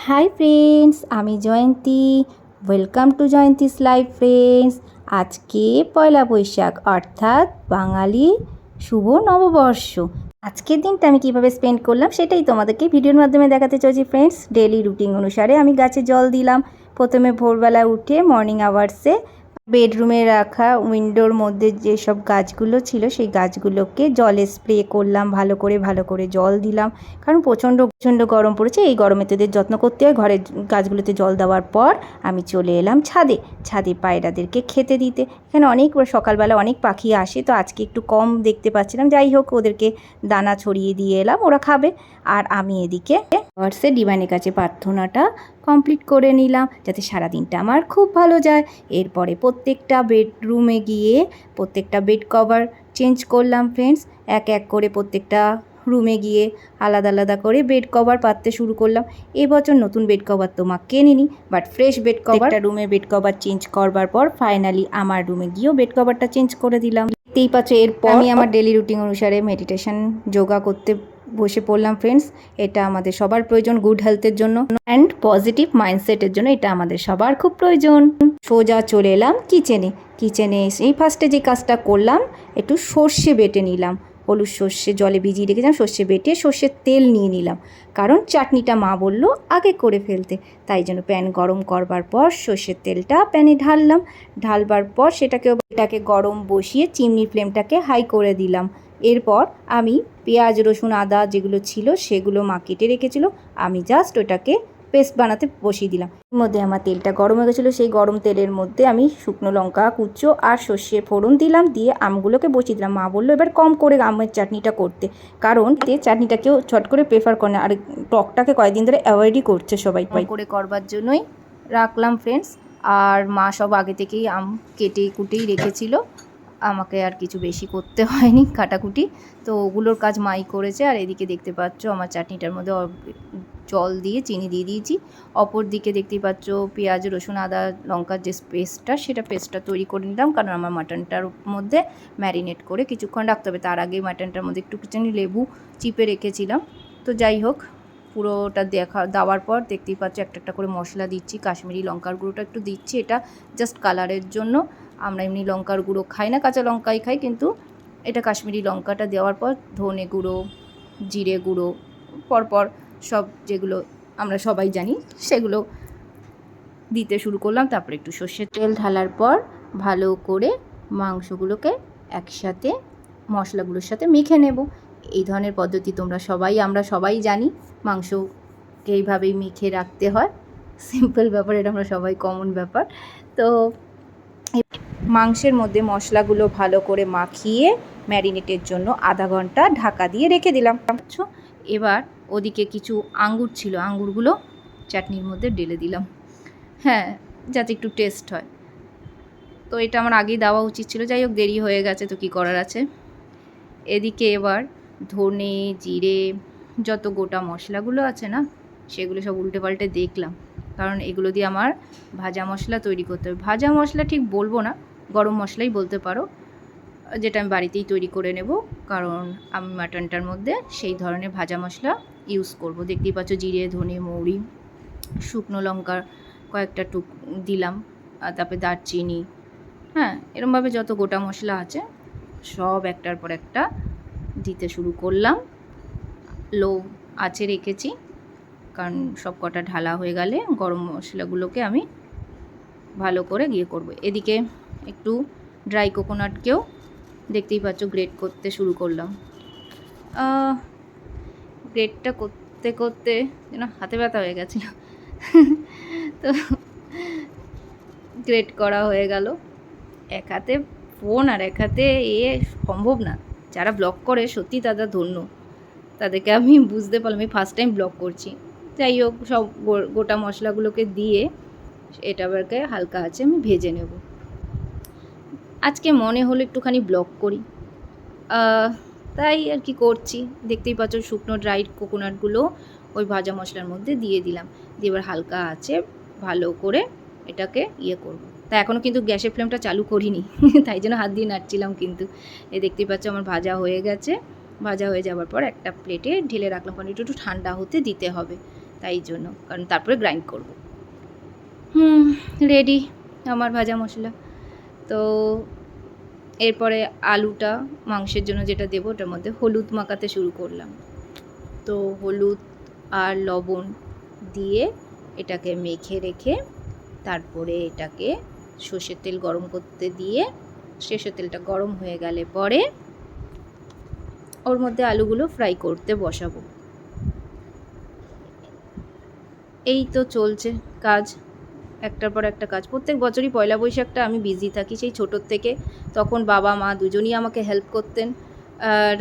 High friends, আমি Jayanti. Welcome to Jayanti's life friends. আজকে পয়লা বৈশাখ অর্থাৎ বাঙালি শুভ নববর্ষ। আজকের দিনটা আমি কীভাবে স্পেন্ড করলাম সেটাই তোমাদেরকে ভিডিওর মাধ্যমে দেখাতে চলেছি ফ্রেন্ডস। ডেলি রুটিন অনুসারে আমি গাছে জল দিলাম। প্রথমে ভোরবেলা উঠে মর্নিং আওয়ার্সে বেডরুমে রাখা উইন্ডোর মধ্যে যেসব গাছগুলো ছিল সেই গাছগুলোকে জলে স্প্রে করলাম, ভালো করে জল দিলাম। কারণ প্রচণ্ড গরম পড়েছে, এই গরমে তো এদের যত্ন করতে হয়। ঘরের গাছগুলোতে জল দেওয়ার পর আমি চলে এলাম ছাদে পায়রাদেরকে খেতে দিতে। এখানে অনেক সকালবেলা অনেক পাখি আসে, তো আজকে একটু কম দেখতে পাচ্ছিলাম। যাই হোক, ওদেরকে দানা ছড়িয়ে দিয়ে এলাম, ওরা খাবে। আর আমি এদিকে ভার্সে ডিভাইনের কাছে প্রার্থনাটা কমপ্লিট করে নিলাম, যাতে সারাদিনটা আমার খুব ভালো যায়। এরপরে প্রত্যেকটা বেডরুমে গিয়ে প্রত্যেকটা বেড কভার চেঞ্জ করলাম ফ্রেন্ডস। এক এক করে প্রত্যেকটা রুমে গিয়ে আলাদা করে বেড কভার পাততে শুরু করলাম। এবছর নতুন বেড কভার তো মা কেনেনি, বাট ফ্রেশ বেড কভার রুমে বেড কভার চেঞ্জ করবার পর ফাইনালি আমার রুমে গিয়েও বেড কভারটা চেঞ্জ করে দিলাম। দেখতেই পাচ্ছ, এরপর আমি আমার ডেলি রুটিন অনুসারে মেডিটেশন যোগা করতে বসে পড়লাম ফ্রেন্ডস। এটা আমাদের সবার প্রয়োজন, গুড হেলথের জন্য অ্যান্ড পজিটিভ মাইন্ডসেটের জন্য এটা আমাদের সবার খুব প্রয়োজন। সোজা চলে এলাম কিচেনে এসেই ফার্স্টে যে কাজটা করলাম, একটু সর্ষে বেটে নিলাম। হলুদ সর্ষে জলে ভিজিয়ে রেখেছিলাম, সর্ষে বেটে সর্ষের তেল নিয়ে নিলাম। কারণ চাটনিটা মা বললো আগে করে ফেলতে, তাই জন্য প্যান গরম করবার পর সর্ষের তেলটা প্যানে ঢালবার পর সেটাকে গরম বসিয়ে চিমনি ফ্লেমটাকে হাই করে দিলাম। এরপর আমি পেঁয়াজ রসুন আদা যেগুলো ছিল সেগুলো মা কেটে রেখেছিল, আমি জাস্ট ওটাকে পেস্ট বানাতে বসিয়ে দিলাম। এর মধ্যে আমার তেলটা গরম হয়ে গেছিলো, সেই গরম তেলের মধ্যে আমি শুকনো লঙ্কা কুচো আর সর্ষে ফোড়ন দিলাম, দিয়ে আমগুলোকে বসিয়ে দিলাম। মা বললো এবার কম করে আমের চাটনিটা করতে, কারণ চাটনিটা কেউ ছট করে প্রেফার করে না, আর টকটাকে কয়েকদিন ধরে অ্যাভয়েডই করছে সবাই করে করবার জন্যই রাখলাম ফ্রেন্ডস। আর মা সব আগে থেকেই আম কুটেই রেখেছিল, আমাকে আর কিছু বেশি করতে হয়নি কাটাকুটি, তো ওগুলোর কাজ মাই করেছে। আর এদিকে দেখতে পাচ্ছ আমার চাটনিটার মধ্যে জল দিয়ে চিনি দিয়ে দিয়েছি। অপর দিকে দেখতেই পাচ্ছ পেঁয়াজ রসুন আদা লঙ্কার যে পেস্টটা তৈরি করে নিলাম, কারণ আমার মাটনটার মধ্যে ম্যারিনেট করে কিছুক্ষণ রাখতে হবে। তার আগে মাটনটার মধ্যে একটু লেবু চিপে রেখেছিলাম। তো যাই হোক, পুরোটা দেওয়ার পর দেখতেই পাচ্ছ একটা করে মশলা দিচ্ছি। কাশ্মীরি লঙ্কার গুঁড়োটা একটু দিচ্ছি, এটা জাস্ট কালারের জন্য। আমরা এমনি লঙ্কার গুঁড়ো খাই না, কাঁচা লঙ্কাই খাই, কিন্তু এটা কাশ্মীরি লঙ্কাটা দেওয়ার পর ধনে গুঁড়ো জিরে গুঁড়ো পরপর সব যেগুলো আমরা সবাই জানি সেগুলো দিতে শুরু করলাম। তারপরে একটু সর্ষের তেল ঢালার পর ভালো করে মাংসগুলোকে একসাথে মশলাগুলোর সাথে মেখে নেব। এই ধরনের পদ্ধতি আমরা সবাই জানি, মাংসকে এইভাবেই মেখে রাখতে হয়। সিম্পল ব্যাপার, এটা আমরা সবাই কমন ব্যাপার। তো মাংসের মধ্যে মশলাগুলো ভালো করে মাখিয়ে ম্যারিনেটের জন্য আধা ঘন্টা ঢাকা দিয়ে রেখে দিলাম। এবার ওদিকে কিছু আঙ্গুর ছিল, আঙ্গুরগুলো চাটনির মধ্যে ঢেলে দিলাম, হ্যাঁ, যাতে একটু টেস্ট হয়। তো এটা আমার আগেই দেওয়া উচিত ছিল, যাই হোক দেরি হয়ে গেছে, তো কী করার আছে। এদিকে এবার ধনে জিরে যত গোটা মশলাগুলো আছে না, সেগুলো সব উল্টে পাল্টে দেখলাম, কারণ এগুলো দিয়ে আমার ভাজা মশলা তৈরি করতে হবে। ভাজা মশলা ঠিক বলবো না, গরম মশলাই বলতে পারো, যেটা আমি বাড়িতেই তৈরি করে নেব, কারণ আমি মাটনটার মধ্যে সেই ধরনের ভাজা মশলা ইউজ করব। দেখতেই পাচ্ছ জিরে ধনে মৌরি শুকনো লঙ্কার কয়েকটা দিলাম, আর তারপরে দারচিনি, হ্যাঁ, এরমভাবে যত গোটা মশলা আছে সব একটার পর একটা দিতে শুরু করলাম। লো আঁচে রেখেছি, কারণ সব কটা ঢালা হয়ে গেলে গরম মশলাগুলোকে আমি ভালো করে করব। এদিকে একটু ড্রাই কোকোনাটকেও দেখতেই পাচ্ছ গ্রেট করতে শুরু করলাম। গ্রেটটা করতে করতে যেন হাতে ব্যথা হয়ে গেছিল, তো গ্রেট করা হয়ে গেল। এক হাতে ফোন আর এক হাতে সম্ভব না। যারা ব্লগ করে সত্যি তারা ধন্য, তাদেরকে আমি বুঝতে পারলাম। আমি ফার্স্ট টাইম ব্লগ করছি। যাই হোক, সব গোটা মশলাগুলোকে দিয়ে এটাকে হালকা আছে আমি ভেজে নেব। আজকে মনে হলো একটুখানি ব্লগ করি, তাই আর কি করছি। দেখতেই পাচ্ছ শুকনো ড্রাই কোকোনাটগুলো ওই ভাজা মশলার মধ্যে দিয়ে দিলাম, দিয়ে এবার হালকা আছে ভালো করে এটাকে করব। তা এখনও কিন্তু গ্যাসের ফ্লেমটা চালু করিনি, তাই জন্য হাত দিয়ে নাড়ছিলাম। কিন্তু দেখতেই পাচ্ছ আমার ভাজা হয়ে গেছে। ভাজা হয়ে যাওয়ার পর একটা প্লেটে ঢেলে রাখলাম, কারণ একটু ঠান্ডা হতে দিতে হবে। তাই জন্য, কারণ তারপরে গ্রাইন্ড করব। রেডি আমার ভাজা মশলা। তো এরপরে আলুটা মাংসের জন্য যেটা দেবো ওটার মধ্যে হলুদ মাখাতে শুরু করলাম। তো হলুদ আর লবণ দিয়ে এটাকে মেখে রেখে তারপরে এটাকে সর্ষের তেল গরম করতে দিয়ে সর্ষের তেলটা গরম হয়ে গেলে পরে ওর মধ্যে আলুগুলো ফ্রাই করতে বসাবো। এই তো চলছে কাজ, একটার পর একটা কাজ। প্রত্যেক বছরই পয়লা বৈশাখটা আমি বিজি থাকি সেই ছোটোর থেকে। তখন বাবা মা দুজনই আমাকে হেল্প করতেন,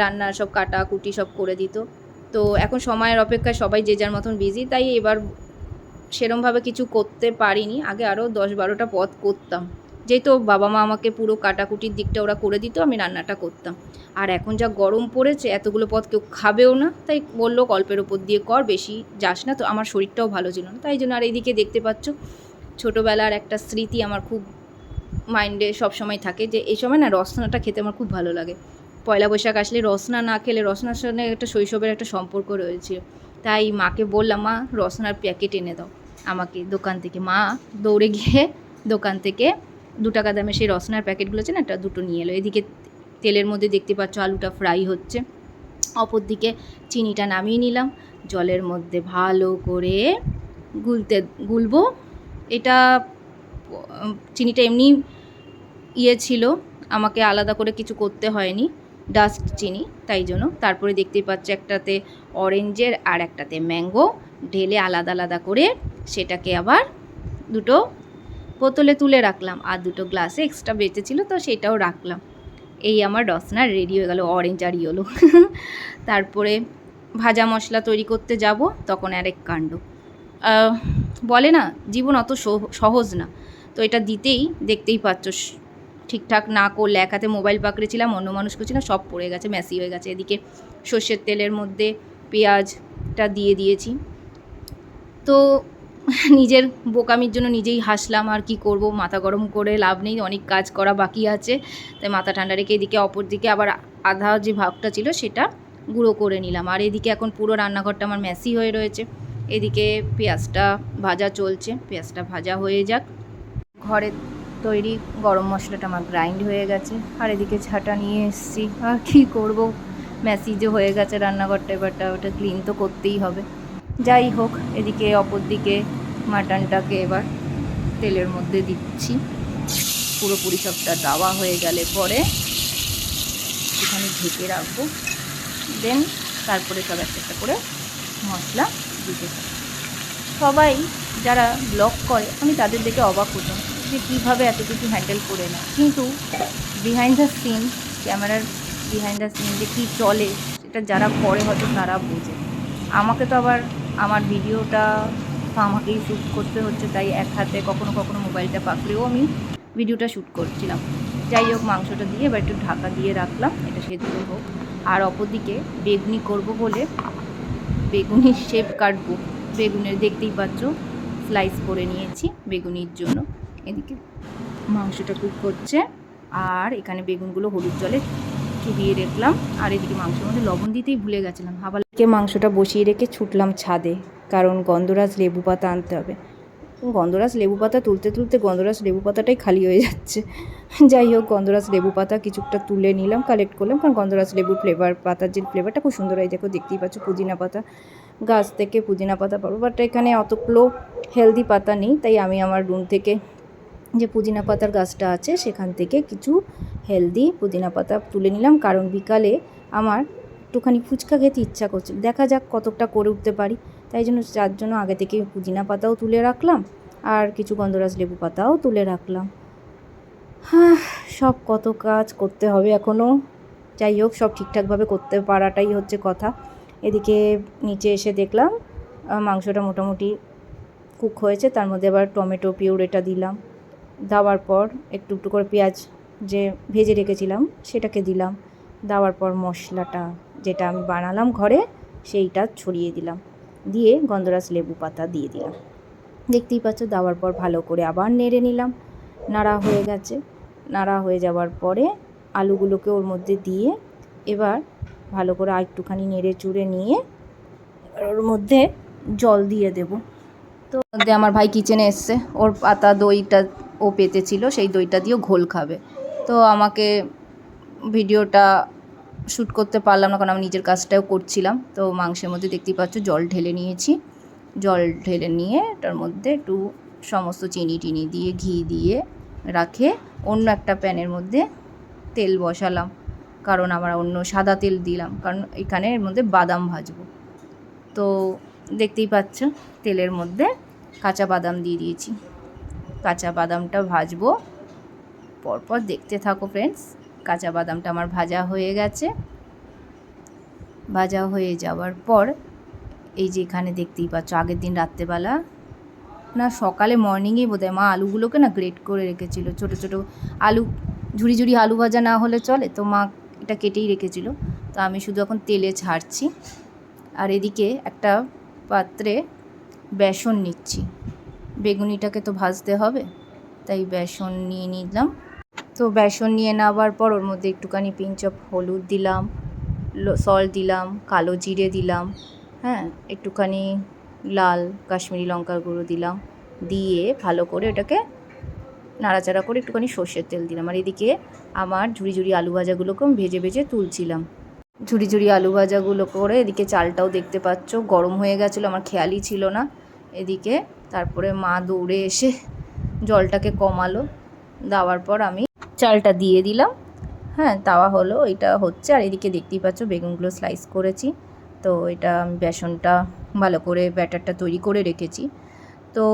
রান্নার সব কাটাকুটি সব করে দিত। তো এখন সময়ের অপেক্ষায় সবাই যে যার মতন বিজি, তাই এবার সেরমভাবে কিছু করতে পারিনি। আগে আরও 10-12টা পদ করতাম, যেহেতু বাবা মা আমাকে পুরো কাটাকুটির দিকটা ওরা করে দিত, আমি রান্নাটা করতাম। আর এখন যা গরম পড়েছে এতগুলো পদ কেউ খাবেও না, তাই বললো অল্পের ওপর দিয়ে কর, বেশি যাস না। তো আমার শরীরটাও ভালো ছিল না, তাই জন্য। আর এইদিকে দেখতে পাচ্ছ ছোটোবেলার একটা স্মৃতি আমার খুব মাইন্ডে সবসময় থাকে, যে এই সময় না রসনাটা খেতে আমার খুব ভালো লাগে। পয়লা বৈশাখ আসলে রসনা না খেলে, রসনার সঙ্গে একটা শৈশবের একটা সম্পর্ক রয়েছে। তাই মাকে বললাম, মা রসনার প্যাকেট এনে দাও আমাকে দোকান থেকে। মা দৌড়ে গিয়ে দোকান থেকে 2 টাকা দামে সেই রসনার প্যাকেটগুলো আছে না, একটা দুটো নিয়ে এলো। এদিকে তেলের মধ্যে দেখতে পাচ্ছ আলুটা ফ্রাই হচ্ছে, অপর দিকে চিনিটা নামিয়ে নিলাম, জলের মধ্যে ভালো করে গুলবো। এটা চিনিটা এমনি ছিল, আমাকে আলাদা করে কিছু করতে হয়নি, ডাস্ট চিনি, তাই জন্য। তারপরে দেখতেই পাচ্ছ একটাতে অরেঞ্জের আর একটাতে ম্যাঙ্গো ঢেলে আলাদা আলাদা করে সেটাকে আবার দুটো বোতলে তুলে রাখলাম, আর দুটো গ্লাসে এক্সট্রা বেঁচেছিল তো সেটাও রাখলাম। এই আমার রসনা রেডি হয়ে গেল, অরেঞ্জ আর ইয়েলো। তারপরে ভাজা মশলা তৈরি করতে যাব, তখন আরেক কাণ্ড। বলে না জীবন অত সহজ না, তো এটা দিতেই দেখতেই পাচ্ছ ঠিকঠাক না করলে, এক হাতে মোবাইল পাকড়েছিলাম, অন্যমনস্ক ছিলাম, সব পড়ে গেছে, মেসি হয়ে গেছে। এদিকে সর্ষের তেলের মধ্যে পেঁয়াজটা দিয়ে দিয়েছি। তো নিজের বোকামির জন্য নিজেই হাসলাম, আর কি করব, মাথা গরম করে লাভ নেই, অনেক কাজ করা বাকি আছে। তাই মাথা ঠান্ডা রেখে এদিকে অপর দিকে আবার আধা যে ভাগটা ছিল সেটা গুঁড়ো করে নিলাম। আর এদিকে এখন পুরো রান্নাঘরটা আমার মেসি হয়ে রয়েছে। এদিকে পেঁয়াজটা ভাজা চলছে, পেঁয়াজটা ভাজা হয়ে যাক। ঘরের তৈরি গরম মশলাটা আমার গ্রাইন্ড হয়ে গেছে, আর এদিকে ঝাঁটা নিয়ে এসেছি। আর কী করব, মেসি যে হয়ে গেছে রান্নাঘরটা, এবারটা ওটা ক্লিন তো করতেই হবে। যাই হোক, এদিকে অপর দিকে মাটনটাকে এবার তেলের মধ্যে দিচ্ছি। পুরোপুরি সবটা দেওয়া হয়ে গেলে পরে একটুখানি ঢেকে রাখবো, দেন তারপরে সব একটা একটা করে মশলা দিতে থাকবো। সবাই যারা ব্লগ করে আমি তাদের দেখে অবাক হতাম যে কীভাবে এত কিছু হ্যান্ডেল করে না, কিন্তু বিহাইন্ড দ্য সিন, ক্যামেরার বিহাইন্ড দ্য সিন যে কী চলে সেটা যারা করে হয়তো তারা বোঝে। আমাকে তো আবার আমার ভিডিওটা আমাকেই শ্যুট করতে হচ্ছে, তাই এক হাতে কখনো কখনো মোবাইলটা পাকড়েও আমি ভিডিওটা শ্যুট করছিলাম। যাই হোক, মাংসটা দিয়ে এবার একটু ঢাকা দিয়ে রাখলাম, এটা সেদ্ধ হোক। আর অপরদিকে বেগুনি করব বলে বেগুনির শেপ কাটবো। বেগুনের দেখতেই পাচ্ছ স্লাইস করে নিয়েছি বেগুনির জন্য। এদিকে মাংসটা কুক করছে, আর এখানে বেগুনগুলো হলুদ জলে চুবিয়ে রাখলাম। আর এদিকে মাংসের মধ্যে লবণ দিতেই ভুলে গেছিলাম, হাবালকে মাংসটা বসিয়ে রেখে ছুটলাম ছাদে, কারণ গন্ধরাজ লেবু পাতা আনতে হবে। গন্ধরাজ লেবু পাতা তুলতে তুলতে গন্ধরাজ লেবু পাতাটাই খালি হয়ে যাচ্ছে। যাই হোক, গন্ধরাজ লেবু পাতা কিছুটা তুলে নিলাম, কালেক্ট করলাম, কারণ গন্ধরাজ লেবুর ফ্লেভার, পাতার যে ফ্লেভারটা খুব সুন্দর হয়। দেখো দেখতেই পাচ্ছ পুদিনা পাতা, গাছ থেকে পুদিনা পাতা পাবো, বাট এখানে অতগুলো হেলদি পাতা নেই, তাই আমি আমার রুম থেকে যে পুদিনা পাতার গাছটা আছে সেখান থেকে কিছু হেলদি পুদিনা পাতা তুলে নিলাম, কারণ বিকালে আমার একটুখানি ফুচকা খেতে ইচ্ছা করছিল, দেখা যাক কতটা করে উঠতে পারি। তাই জন্য যার জন্য আগে থেকে পুদিনা পাতাও তুলে রাখলাম, আর কিছু গন্ধরাজ লেবু পাতাও তুলে রাখলাম। হ্যাঁ, সব কত কাজ করতে হবে এখনও। যাই হোক, সব ঠিকঠাকভাবে করতে পারাটাই হচ্ছে কথা। এদিকে নিচে এসে দেখলাম মাংসটা মোটামুটি কুক হয়েছে, তার মধ্যে আবার টমেটো পিউরেটা দিলাম। দেওয়ার পর একটু একটু করে পেঁয়াজ যে ভেজে রেখেছিলাম সেটাকে দিলাম। দেওয়ার পর মশলাটা যেটা আমি বানালাম ঘরে সেইটা ছড়িয়ে দিলাম, দিয়ে গন্ধরাজ লেবু পাতা দিয়ে দিলাম। দেখতেই পাচ্ছ, দেওয়ার পর ভালো করে আবার নেড়ে নিলাম। নাড়া হয়ে গেছে, নাড়া হয়ে যাওয়ার পরে আলুগুলোকে ওর মধ্যে দিয়ে এবার ভালো করে আর একটুখানি নেড়ে চুড়ে নিয়ে ওর মধ্যে জল দিয়ে দেব। তো মধ্যে আমার ভাই কিচেনে এসছে, ওর পাতা দইটা ও পেতেছিল, সেই দইটা দিয়েও ঘোল খাবে। তো আমাকে ভিডিওটা শ্যুট করতে পারলাম না, কারণ আমি নিজের কাজটাও করছিলাম। তো মাংসের মধ্যে দেখতেই পাচ্ছ জল ঢেলে নিয়েছি। জল ঢেলে নিয়ে তার মধ্যে একটু সমস্ত চিনি টিনি দিয়ে ঘি দিয়ে রাখে অন্য একটা প্যানের মধ্যে তেল বসালাম, কারণ আমরা অন্য সাদা তেল দিলাম, কারণ এখানে এর মধ্যে বাদাম ভাজবো। তো দেখতেই পাচ্ছ তেলের মধ্যে কাঁচা বাদাম দিয়ে দিয়েছি। কাঁচা বাদামটা ভাজবো, পরপর দেখতে থাকো ফ্রেন্ডস। কাঁচা বাদামটা আমার ভাজা হয়ে গেছে। ভাজা হয়ে যাওয়ার পর এই যে এখানে দেখতেই পাচ্ছ আগের দিন রাত্রেবেলা না সকালে মর্নিংয়েই বোধহয় মা আলুগুলোকে না গ্রেট করে রেখেছিল। ছোটো ছোটো আলু, ঝুড়ি ঝুড়ি আলু ভাজা না হলে চলে, তো মা এটা কেটেই রেখেছিল। তো আমি শুধু এখন তেলে ছাড়ছি। আর এদিকে একটা পাত্রে বেসন নিচ্ছি, বেগুনিটাকে তো ভাজতে হবে, তাই বেসন নিয়ে নিলাম। তো বেসন নিয়ে নেওয়ার পর ওর মধ্যে একটুখানি পিঞ্চ অফ হলুদ দিলাম, সল্ট দিলাম, কালো জিরে দিলাম, হ্যাঁ, একটুখানি লাল কাশ্মীরি লঙ্কার গুঁড়ো দিলাম, দিয়ে ভালো করে ওটাকে নাড়াচাড়া করে একটুখানি সর্ষের তেল দিলাম। আর এদিকে আমার ঝুড়ি ঝুড়ি আলু ভাজাগুলোকে ভেজে ভেজে তুলছিলাম। ঝুড়ি ঝুড়ি আলু ভাজাগুলো করে এদিকে চালটাও দেখতে পাচ্ছ গরম হয়ে গেছিলো, আমার খেয়ালই ছিল না। এদিকে তারপরে মা দৌড়ে এসে জলটাকে কমালো, দেওয়ার পর আমি চালটা দিয়ে দিলাম। হ্যাঁ, তাওয়া হলো, এটা হচ্ছে। আর এদিকে দেখতেই পাচ্ছ বেগুনগুলো স্লাইস করেছি। তো এটা আমি বেসনটা ভালো করে ব্যাটারটা তৈরি করে রেখেছি। তো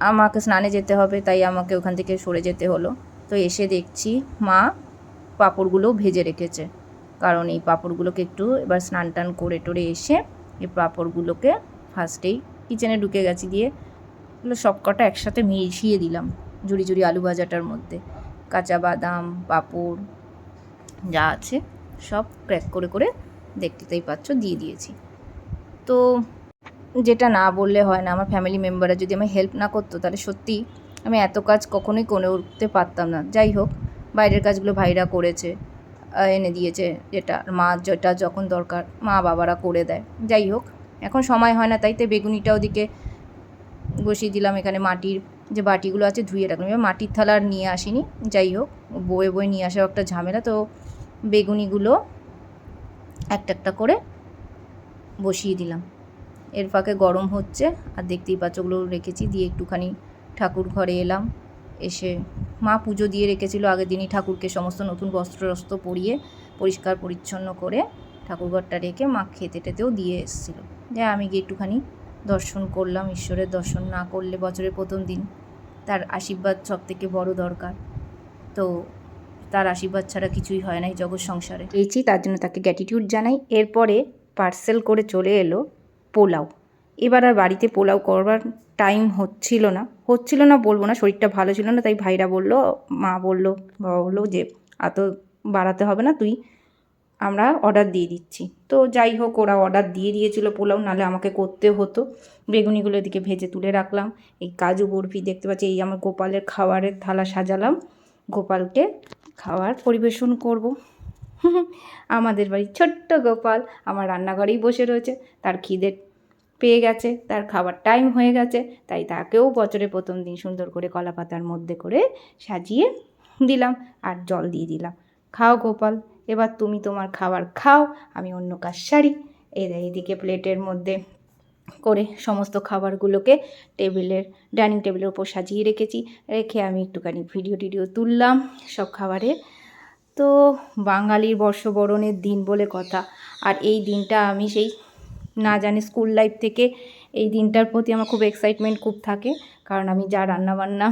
আমাকে স্নানে যেতে হবে, তাই আমাকে ওখান থেকে সরে যেতে হলো। তো এসে দেখছি মা পাঁপড়গুলোও ভেজে রেখেছে, কারণ এই পাঁপড়গুলোকে একটু এবার স্নান টান করে টোরে এসে এই পাঁপড়গুলোকে ফার্স্টেই কিচেনে ঢুকে গেছি, দিয়ে এগুলো সব কটা একসাথে মিশিয়ে দিলাম ঝুড়ি ঝুড়ি আলু ভাজাটার মধ্যে। কাঁচা বাদাম, পাঁপড় যা আছে সব ক্র্যাক করে করে দেখতেই পাচ্ছ দিয়ে দিয়েছি। তো যেটা না বললে হয় না, আমার ফ্যামিলি মেম্বাররা যদি আমি হেল্প না করতো তাহলে সত্যি আমি এত কাজ কখনোই করে উঠতে পারতাম না। যাই হোক, বাইরের কাজগুলো ভাইরা করেছে, এনে দিয়েছে, যেটা যখন দরকার মা বাবারা করে দেয়। যাই হোক, এখন সময় হয় না, তাই তো বেগুনিটা ওদিকে বসিয়ে দিলাম। এখানে মাটির যে বাটিগুলো আছে ধুয়ে রাখলাম, এবার মাটির থালা আর নিয়ে আসিনি। যাই হোক, বয়ে বয়ে নিয়ে আসাও একটা ঝামেলা। তো বেগুনিগুলো একটা একটা করে বসিয়ে দিলাম। এর ফাঁকে গরম হচ্ছে, আর দেখতেই পাচ্ছ ওগুলো রেখেছি। দিয়ে একটুখানি ঠাকুর ঘরে এলাম। এসে মা পুজো দিয়ে রেখেছিল আগের দিনই, ঠাকুরকে সমস্ত নতুন বস্ত্র পরিয়ে পরিষ্কার পরিচ্ছন্ন করে ঠাকুরঘরটা রেখে মা খেতে টেতেও দিয়ে এসেছিলো। যাই আমি গিয়ে একটুখানি দর্শন করলাম। ঈশ্বরের দর্শন না করলে বছরের প্রথম দিন, তার আশীর্বাদ সব থেকে বড় দরকার। তো তার আশীর্বাদ ছাড়া কিছুই হয় না এই জগৎ সংসারে। পেয়েছি, তার জন্য তাকে গ্র্যাটিটিউড জানাই। এরপরে পার্সেল করে চলে এলো পোলাও। এবার আর বাড়িতে পোলাও করবার টাইম হচ্ছিল না বলবো না, শরীরটা ভালো ছিল না, তাই ভাইরা বললো, মা বললো, বাবা বললো যে এত বাড়াতে হবে না, আমরা অর্ডার দিয়ে দিচ্ছি। তো যাই হোক, ওরা অর্ডার দিয়ে দিয়েছিল পোলাও, নাহলে আমাকে করতে হতো। বেগুনিগুলো এদিকে ভেজে তুলে রাখলাম। এই কাজু বরফি দেখতে পাচ্ছি, এই আমার গোপালের খাবারের থালা সাজালাম, গোপালকে খাবার পরিবেশন করব। আমাদের বাড়ির ছোট্ট গোপাল আমার রান্নাঘরেই বসে রয়েছে, তার খিদে পেয়ে গেছে, তার খাবার টাইম হয়ে গেছে, তাই তাকেও বছরের প্রথম দিন সুন্দর করে কলা পাতার মধ্যে করে সাজিয়ে দিলাম আর জল দিয়ে দিলাম। খাও গোপাল, এবার তুমি তোমার খাবার খাও, আমি অন্য কাজ সারি। এইদিকে প্লেটের মধ্যে করে সমস্ত খাবারগুলোকে ডাইনিং টেবিলের ওপর সাজিয়ে রেখে আমি একটুখানি ভিডিও তুললাম সব খাবারে। তো বাঙালির বর্ষবরণের দিন বলে কথা। আর এই দিনটা আমি সেই না জানি স্কুল লাইফ থেকে এই দিনটার প্রতি আমার খুব এক্সাইটমেন্ট খুব থাকে, কারণ আমি যা রান্নাবান্না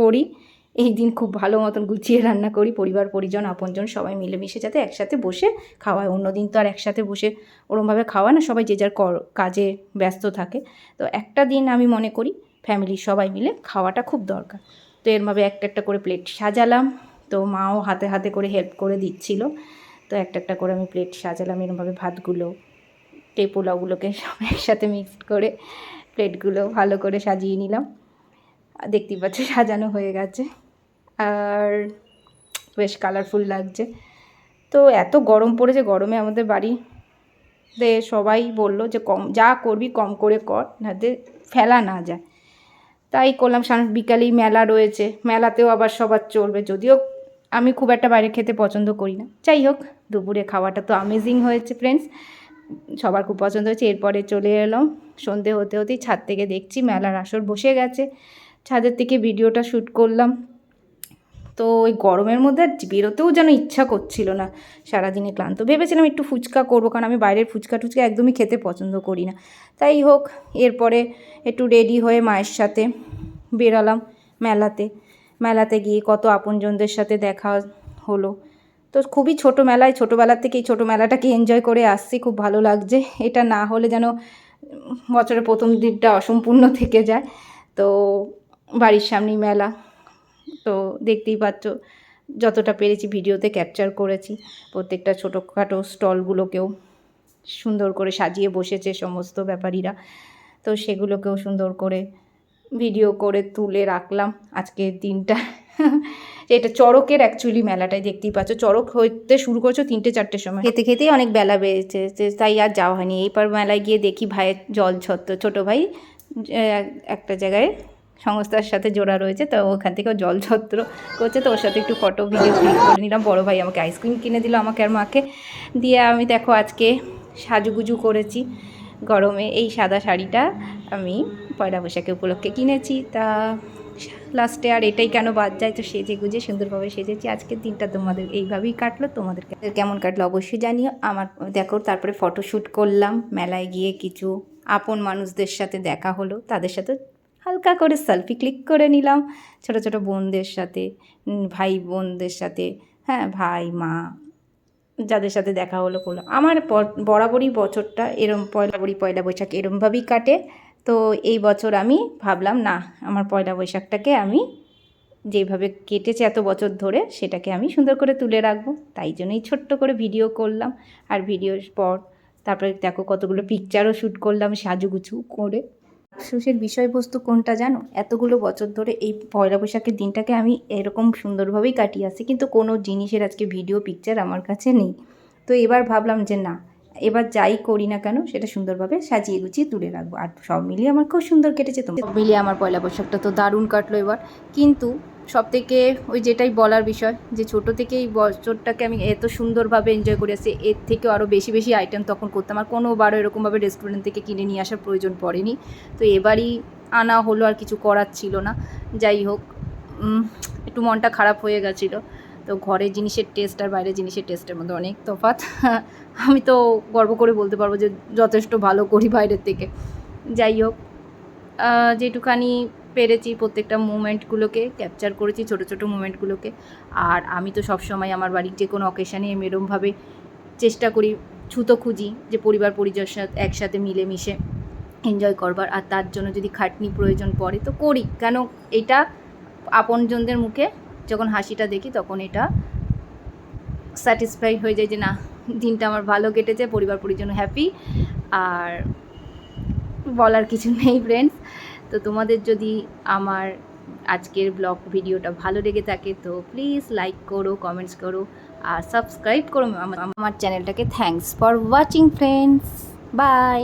করি এই দিন খুব ভালো মতন গুছিয়ে রান্না করি, পরিবার পরিজন আপনজন সবাই মিলেমিশে যাতে একসাথে বসে খাওয়ায়। অন্য দিন তো আর একসাথে বসে ওরমভাবে খাওয়া না, সবাই যে যার কাজে ব্যস্ত থাকে। তো একটা দিন আমি মনে করি ফ্যামিলির সবাই মিলে খাওয়াটা খুব দরকার। তো এরভাবে একটা একটা করে প্লেট সাজালাম। তো মাও হাতে হাতে করে হেল্প করে দিচ্ছিল। তো একটা একটা করে আমি প্লেট সাজালাম এরমভাবে, ভাতগুলো পোলাওগুলোকে সব একসাথে মিক্সড করে প্লেটগুলো ভালো করে সাজিয়ে নিলাম। দেখতেই পাচ্ছ সাজানো হয়ে গেছে, আর বেশ কালারফুল লাগছে। তো এত গরম পড়েছে, গরমে আমাদের বাড়ি সবাই বলল যে কম যা করবি কম করে কর, যাতে ফেলা না যায়। তাই করলাম। বিকালেই মেলা রয়েছে, মেলাতেও আবার সবার চলবে, যদিও আমি খুব একটা বাইরে খেতে পছন্দ করি না। যাই হোক, দুপুরে খাওয়াটা তো আমেজিং হয়েছে ফ্রেন্ডস, সবার খুব পছন্দ হয়েছে। এরপরে চলে এলাম, সন্ধে হতে হতেই ছাদ থেকে দেখছি মেলার আসর বসে গেছে, ছাদের থেকে ভিডিওটা শ্যুট করলাম। তো ওই গরমের মধ্যে আর বেরোতেও যেন ইচ্ছা করছিল না, সারাদিনে ক্লান্ত। ভেবেছিলাম একটু ফুচকা করবো, কারণ আমি বাইরের ফুচকা টুচকা একদমই খেতে পছন্দ করি না। তাই হোক, এরপরে একটু রেডি হয়ে মায়ের সাথে বেরালাম মেলাতে গিয়ে কত আপনজনদের সাথে দেখা হলো। তো খুবই ছোটো মেলায়, ছোটোবেলার থেকে এই ছোটো মেলাটাকে এনজয় করে আসছি, খুব ভালো লাগছে। এটা না হলে যেন বছরের প্রথম দিনটা অসম্পূর্ণ থেকে যায়। তো বাড়ির সামনেই মেলা, তো দেখতেই পাচ্ছ যতটা পেরেছি ভিডিওতে ক্যাপচার করেছি। প্রত্যেকটা ছোটোখাটো স্টলগুলোকেও সুন্দর করে সাজিয়ে বসেছে সমস্ত ব্যাপারীরা, তো সেগুলোকেও সুন্দর করে ভিডিও করে তুলে রাখলাম আজকের দিনটা। এটা চড়কের অ্যাকচুয়ালি মেলাটাই, দেখতেই পাচ্ছ চড়ক হইতে শুরু করছো 3-4টের সময়, খেতে খেতেই অনেক বেলা বেড়েছে, তাই আর যাওয়া হয়নি। এইবার মেলায় গিয়ে দেখি ভাইয়ের জল ছত্র, ছোটো ভাই একটা জায়গায় সংস্থার সাথে জোড়া রয়েছে, তো ওখান থেকেও জল ছত্র করছে, তো ওর সাথে একটু ফটো ভিডিও ক্লিক করে নিলাম। বড়ো ভাই আমাকে আইসক্রিম কিনে দিল, আমাকে আর মাকে দিয়ে। আমি দেখো আজকে সাজুগুজু করেছি, গরমে এই সাদা শাড়িটা আমি পয়লা বৈশাখের উপলক্ষে কিনেছি। তা লাস্টে আর এটাই কেন বাদ যায়, তো সেজে গুজে সুন্দরভাবে সেজেছি। আজকের দিনটা তোমাদের এইভাবেই কাটলো, তোমাদের কেমন কাটলো অবশ্যই জানিও। আমার দেখো, তারপরে ফটোশ্যুট করলাম, মেলায় গিয়ে কিছু আপন মানুষদের সাথে দেখা হলো, তাদের সাথে হালকা করে সেলফি ক্লিক করে নিলাম, ছোটো ছোটো বোনদের সাথে, ভাই বোনদের সাথে, হ্যাঁ ভাই মা যাদের সাথে দেখা হলো করলাম। আমার বরাবরই বছরটা এরম পয়লা বৈশাখ এরমভাবেই কাটে। তো এই বছর আমি ভাবলাম না, আমার পয়লা বৈশাখটাকে আমি যেভাবে কেটেছে এত বছর ধরে, সেটাকে আমি সুন্দর করে তুলে রাখবো। তাই জন্যই ছোট্ট করে ভিডিও করলাম। আর ভিডিওর পর তারপরে দেখো কতগুলো পিকচারও শ্যুট করলাম সাজুগুজু করে। আফসোসের বিষয়বস্তু কোনটা জানো, এতগুলো বছর ধরে এই পয়লা বৈশাখের দিনটাকে আমি এরকম সুন্দরভাবেই কাটিয়ে আসছি, কিন্তু কোনো জিনিসের আজকে ভিডিও পিকচার আমার কাছে নেই। তো এবার ভাবলাম যে না, এবার যাই করি না কেন সেটা সুন্দরভাবে সাজিয়ে গুছিয়ে তুলে রাখবো। আর সব মিলিয়ে আমার খুব সুন্দর কেটেছে। তো সব মিলিয়ে আমার পয়লা বৈশাখটা তো দারুণ কাটলো এবার। কিন্তু সবথেকে ওই যেটাই বলার বিষয়, যে ছোটো থেকে এই বছরটাকে আমি এত সুন্দরভাবে এনজয় করে আসছি, এর থেকেও আরও বেশি বেশি আইটেম তখন করতাম। আর কোনোবারও এরকমভাবে রেস্টুরেন্ট থেকে কিনে নিয়ে আসার প্রয়োজন পড়েনি, তো এবারই আনা হলো, আর কিছু করার ছিল না। যাই হোক, একটু মনটা খারাপ হয়ে গেছিলো। তো ঘরের জিনিসের টেস্ট আর বাইরের জিনিসের টেস্টের মধ্যে অনেক তফাৎ। আমি তো গর্ব করে বলতে পারবো যে যথেষ্ট ভালো করি বাইরের থেকে। যাই হোক, যেটুখানি পেরেছি প্রত্যেকটা মুমেন্টগুলোকে ক্যাপচার করেছি, ছোটো ছোটো মুমেন্টগুলোকে। আর আমি তো সবসময় আমার বাড়ির যে কোনো অকেশানে এরমভাবে চেষ্টা করি, ছুতো খুঁজি যে পরিবার পরিজনের সাথে একসাথে মিলেমিশে এনজয় করবার। আর তার জন্য যদি খাটনি প্রয়োজন পড়ে তো করি, কেন এটা আপনজনদের মুখে যখন হাসিটা দেখি তখন এটা স্যাটিসফাই হয়ে যায় যে না, দিনটা আমার ভালো কেটেছে, পরিবার পরিজন হ্যাপি। আর বলার কিছু নেই ফ্রেন্ডস। তো তোমাদের যদি আমার আজকের ব্লগ ভিডিওটা ভালো লেগে থাকে তো প্লিজ লাইক করো, কমেন্টস করো আর সাবস্ক্রাইব করো আমার চ্যানেলটাকে। Thanks for watching friends, by.